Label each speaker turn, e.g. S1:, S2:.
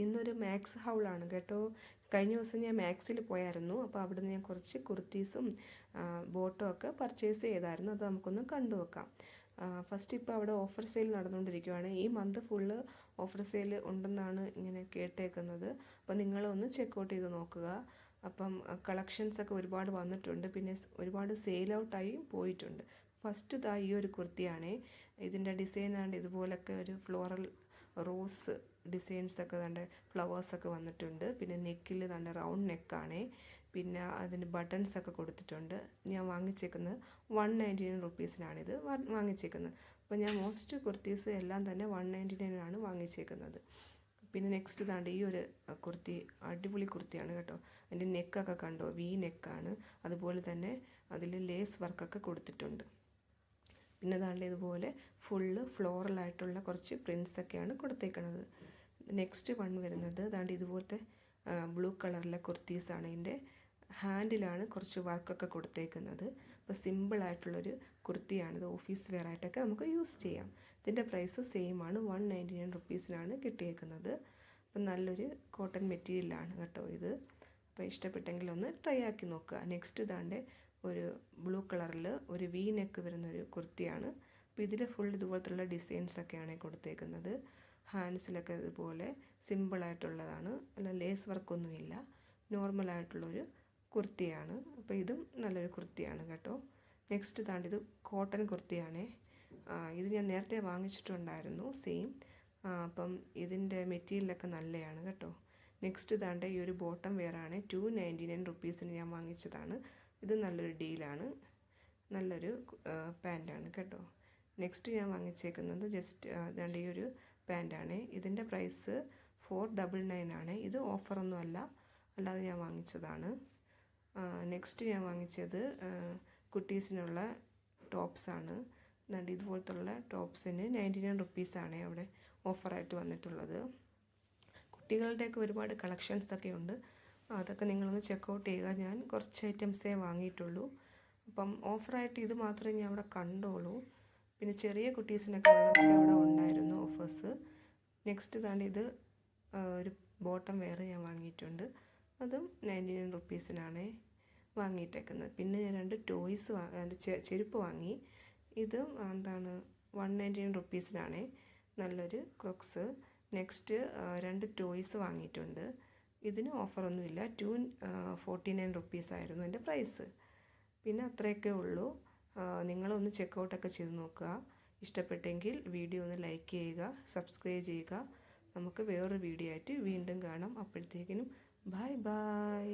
S1: ഇന്നൊരു മാക്സ് ഹൗളാണ് കേട്ടോ. കഴിഞ്ഞ ദിവസം ഞാൻ മാക്സിൽ പോയായിരുന്നു. അപ്പോൾ അവിടെ നിന്ന് ഞാൻ കുറച്ച് കുർത്തീസും ബോട്ടും ഒക്കെ പർച്ചേസ് ചെയ്തായിരുന്നു. അത് നമുക്കൊന്ന് കണ്ടുവെക്കാം. ഫസ്റ്റ് ഇപ്പോൾ അവിടെ ഓഫർ സെയിൽ നടന്നുകൊണ്ടിരിക്കുകയാണ്. ഈ മന്ത് ഫുള്ള് ഓഫർ സെയിൽ ഉണ്ടെന്നാണ് ഇങ്ങനെ കേട്ടേക്കുന്നത്. അപ്പോൾ നിങ്ങളൊന്ന് ചെക്കൗട്ട് ചെയ്ത് നോക്കുക. അപ്പം കളക്ഷൻസൊക്കെ ഒരുപാട് വന്നിട്ടുണ്ട്. പിന്നെ ഒരുപാട് സെയിൽ ഔട്ടായി പോയിട്ടുണ്ട്. ഫസ്റ്റ് ഈ ഒരു കുർത്തിയാണ്. ഇതിൻ്റെ ഡിസൈൻ ആണ്ട് ഇതുപോലൊക്കെ ഒരു ഫ്ലോറൽ റോസ് ഡിസൈൻസൊക്കെ തന്നെ ഫ്ലവേഴ്സൊക്കെ വന്നിട്ടുണ്ട്. പിന്നെ നെക്കിൽ തന്നെ റൗണ്ട് നെക്കാണ്. പിന്നെ അതിന് ബട്ടൺസൊക്കെ കൊടുത്തിട്ടുണ്ട്. ഞാൻ വാങ്ങിച്ചേക്കുന്നത് 199 റുപ്പീസിനാണിത് വാങ്ങിച്ചേക്കുന്നത്. അപ്പോൾ ഞാൻ മോസ്റ്റ് കുർത്തീസ് എല്ലാം തന്നെ 199 വാങ്ങിച്ചേക്കുന്നത്. പിന്നെ നെക്സ്റ്റ് താണ്ട് ഈ ഒരു കുർത്തി അടിപൊളി കുർത്തിയാണ് കേട്ടോ. അതിൻ്റെ നെക്കൊക്കെ കണ്ടോ, വി നെക്കാണ്. അതുപോലെ തന്നെ അതിൽ ലേസ് വർക്കൊക്കെ കൊടുത്തിട്ടുണ്ട്. പിന്നെ താണ്ട് ഇതുപോലെ ഫുള്ള് ഫ്ലോറലായിട്ടുള്ള കുറച്ച് പ്രിൻസൊക്കെയാണ് കൊടുത്തേക്കുന്നത്. നെക്സ്റ്റ് വൺ വരുന്നത് താണ്ട് ഇതുപോലത്തെ ബ്ലൂ കളറിലെ കുർത്തീസാണ്. ഇതിൻ്റെ ഹാൻഡിലാണ് കുറച്ച് വർക്കൊക്കെ കൊടുത്തേക്കുന്നത്. അപ്പോൾ സിമ്പിളായിട്ടുള്ളൊരു കുർത്തിയാണിത്. ഓഫീസ് വെയർ ആയിട്ടൊക്കെ നമുക്ക് യൂസ് ചെയ്യാം. ഇതിൻ്റെ പ്രൈസ് സെയിം ആണ്, 199 റുപ്പീസിനാണ് കിട്ടിയേക്കുന്നത്. അപ്പം നല്ലൊരു കോട്ടൺ മെറ്റീരിയലാണ് കേട്ടോ ഇത്. അപ്പോൾ ഇഷ്ടപ്പെട്ടെങ്കിൽ ഒന്ന് ട്രൈ ആക്കി നോക്കുക. നെക്സ്റ്റ് ഇതാണ്ട് ഒരു ബ്ലൂ കളറിൽ ഒരു വി നെക്ക് വരുന്നൊരു കുർത്തിയാണ്. അപ്പോൾ ഇതിൽ ഫുൾ ഇതുപോലത്തുള്ള ഡിസൈൻസൊക്കെയാണ് കൊടുത്തേക്കുന്നത്. ഹാൻഡ്സിലൊക്കെ ഇതുപോലെ സിമ്പിളായിട്ടുള്ളതാണ്, അല്ല ലേസ് വർക്കൊന്നുമില്ല, നോർമലായിട്ടുള്ളൊരു കുർത്തിയാണ്. അപ്പോൾ ഇതും നല്ലൊരു കുർത്തിയാണ് കേട്ടോ. നെക്സ്റ്റ് താണ്ട് ഇത് കോട്ടൺ കുർത്തിയാണ്. ഇത് ഞാൻ നേരത്തെ വാങ്ങിച്ചിട്ടുണ്ടായിരുന്നു സെയിം. അപ്പം ഇതിൻ്റെ മെറ്റീരിയലൊക്കെ നല്ലതാണ് കേട്ടോ. നെക്സ്റ്റ് താണ്ട് ഈ ഒരു ബോട്ടം വെയറാണ്. 299 റുപ്പീസിന് ഞാൻ വാങ്ങിച്ചതാണ്. ഇത് നല്ലൊരു ഡീലാണ്, നല്ലൊരു പാൻറ്റാണ് കേട്ടോ. നെക്സ്റ്റ് ഞാൻ വാങ്ങിച്ചേക്കുന്നത് ജസ്റ്റ് ഇതാണ്ട് ഈ ഒരു പാൻറ്റാണ്. ഇതിൻ്റെ പ്രൈസ് 499 ആണ്. ഇത് ഓഫറൊന്നും അല്ല, അല്ലാതെ ഞാൻ വാങ്ങിച്ചതാണ്. നെക്സ്റ്റ് ഞാൻ വാങ്ങിച്ചത് കുട്ടീസിനുള്ള ടോപ്സാണ്. എന്നിട്ട് ഇതുപോലത്തുള്ള ടോപ്സിന് 99 റുപ്പീസാണ് അവിടെ ഓഫറായിട്ട് വന്നിട്ടുള്ളത്. കുട്ടികളുടെയൊക്കെ ഒരുപാട് കളക്ഷൻസൊക്കെ ഉണ്ട്. അതൊക്കെ നിങ്ങളൊന്ന് ചെക്കൗട്ട് ചെയ്യുക. ഞാൻ കുറച്ച് ഐറ്റംസേ വാങ്ങിയിട്ടുള്ളൂ. അപ്പം ഓഫറായിട്ട് ഇത് മാത്രമേ ഞാൻ അവിടെ കണ്ടോളൂ. പിന്നെ ചെറിയ കുട്ടീസിനൊക്കെ ഉള്ളതൊക്കെ അവിടെ ഉണ്ടായിരുന്നു ഓഫേഴ്സ്. നെക്സ്റ്റ് ഇതാണ് ഇത് ഒരു ബോട്ടം വെയർ ഞാൻ വാങ്ങിയിട്ടുണ്ട്. അതും 99 റുപ്പീസിനാണ് വാങ്ങിയിട്ടേക്കുന്നത്. പിന്നെ ഞാൻ 2 ടോയ്സ് ചെരുപ്പ് വാങ്ങി. ഇതും എന്താണ് 199 റുപ്പീസിനാണ്. നല്ലൊരു ക്രോക്സ്. നെക്സ്റ്റ് 2 ടോയ്സ് വാങ്ങിയിട്ടുണ്ട്. ഇതിന് ഓഫറൊന്നുമില്ല, 249 റുപ്പീസായിരുന്നു എൻ്റെ പ്രൈസ്. പിന്നെ അത്രയൊക്കെ ഉള്ളൂ. നിങ്ങളൊന്ന് ചെക്കൗട്ടൊക്കെ ചെയ്ത് നോക്കുക. ഇഷ്ടപ്പെട്ടെങ്കിൽ വീഡിയോ ഒന്ന് ലൈക്ക് ചെയ്യുക, സബ്സ്ക്രൈബ് ചെയ്യുക. നമുക്ക് വേറൊരു വീഡിയോ ആയിട്ട് വീണ്ടും കാണാം. അപ്പോഴത്തേക്കിനും ബൈ ബൈ.